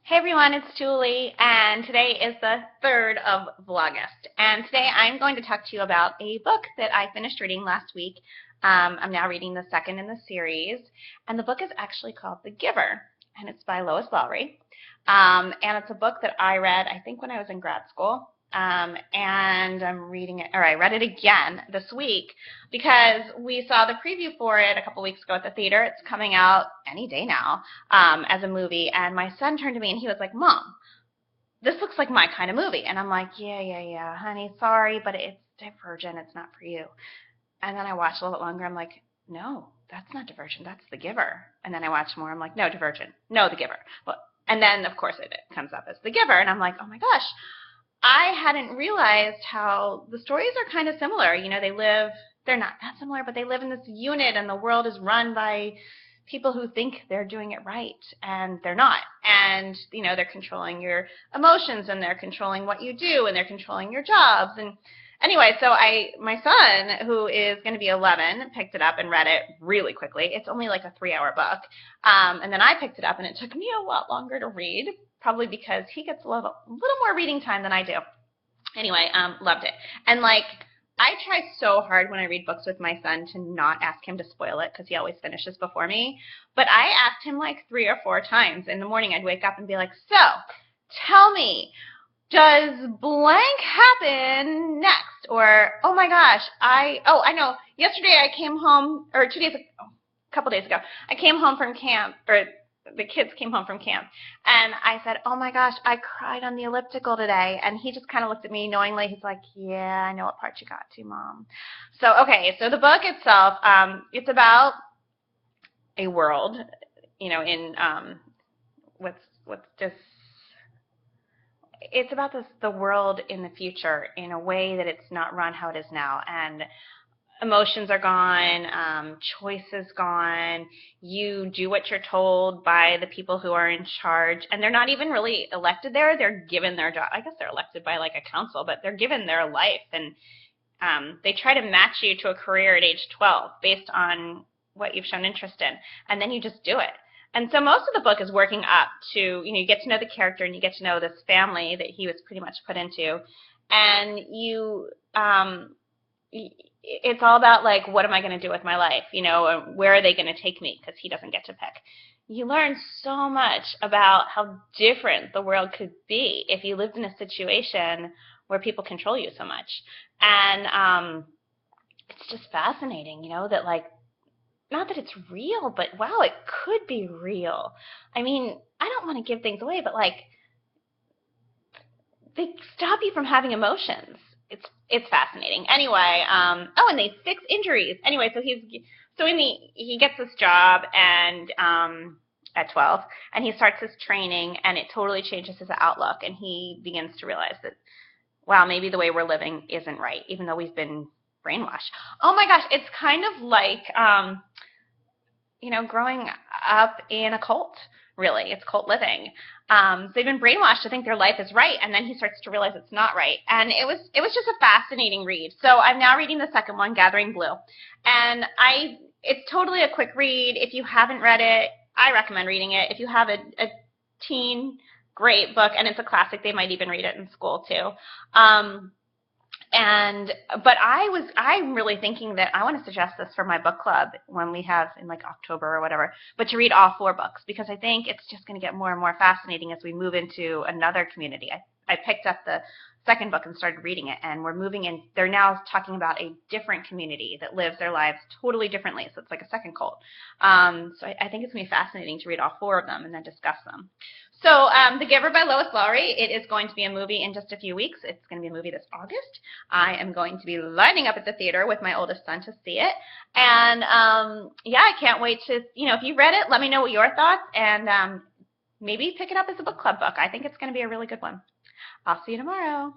Hey everyone, it's Julie, and today is the third of Vlogust. And today I'm going to talk to you about a book that I finished reading last week. I'm now reading the second in the series, and the book is actually called The Giver, and it's by Lois Lowry. And it's a book that I read, I think, when I was in grad school. And I'm reading it, or I read it again this week because we saw the preview for it a couple weeks ago at the theater. It's coming out any day now as a movie, and my son turned to me and he was like, "Mom, this looks like my kind of movie." And I'm like, yeah, honey, sorry, but it's Divergent. It's not for you. And then I watched a little bit longer. I'm like, no, that's not Divergent. That's The Giver. And then I watched more. I'm like, no, Divergent. No, The Giver. Well, and then, of course, it comes up as The Giver. And I'm like, oh my gosh, I hadn't realized how the stories are kind of similar. You know, they're not that similar, but they live in this unit, and the world is run by people who think they're doing it right, and they're not. And, you know, they're controlling your emotions, and they're controlling what you do, and they're controlling your jobs. And anyway, so my son, who is going to be 11, picked it up and read it really quickly. It's only like a 3-hour book. And then I picked it up, and it took me a lot longer to read, probably because he gets a little more reading time than I do. Anyway, loved it. And like, I try so hard when I read books with my son to not ask him to spoil it because he always finishes before me. But I asked him like 3 or 4 times in the morning. I'd wake up and be like, so, tell me, does blank happen next? Or, oh my gosh, I know, yesterday I came home, or a couple days ago, I came home from camp, or the kids came home from camp, and I said, oh my gosh, I cried on the elliptical today. And he just kind of looked at me knowingly. He's like, yeah, I know what part you got to, Mom. So, okay, so the book itself, it's about a world, you know, in it's about the world in the future in a way that it's not run how it is now. And emotions are gone, choice is gone. You do what you're told by the people who are in charge, and they're not even really elected there. They're given their job. I guess they're elected by like a council, but they're given their life, and they try to match you to a career at age 12 based on what you've shown interest in, and then you just do it. And so most of the book is working up to, you know, you get to know the character, and you get to know this family that he was pretty much put into, and it's all about, like, what am I going to do with my life? You know, where are they going to take me? Because he doesn't get to pick. You learn so much about how different the world could be if you lived in a situation where people control you so much. And it's just fascinating, you know, that, like, not that it's real, but wow, it could be real. I mean, I don't want to give things away, but, like, they stop you from having emotions. It's fascinating. Anyway, and they fix injuries. Anyway, so he gets this job and at 12, and he starts his training, and it totally changes his outlook, and he begins to realize that, wow, maybe the way we're living isn't right, even though we've been brainwashed. Oh my gosh, it's kind of like you know, growing up in a cult. Really, it's cult living. They've been brainwashed to think their life is right, and then he starts to realize it's not right. And it was just a fascinating read. So I'm now reading the second one, Gathering Blue, and it's totally a quick read. If you haven't read it, I recommend reading it. If you have a teen, great book, and it's a classic. They might even read it in school too. But I'm really thinking that I want to suggest this for my book club when we have in like October or whatever, but to read all 4 books, because I think it's just going to get more and more fascinating as we move into another community. I picked up the second book and started reading it, and we're moving in. They're now talking about a different community that lives their lives totally differently, so it's like a second cult. So I think it's going to be fascinating to read all 4 of them and then discuss them. So The Giver by Lois Lowry, it is going to be a movie in just a few weeks. It's going to be a movie this August. I am going to be lining up at the theater with my oldest son to see it. And, yeah, I can't wait to, you know, if you read it, let me know what your thoughts, and maybe pick it up as a book club book. I think it's going to be a really good one. I'll see you tomorrow.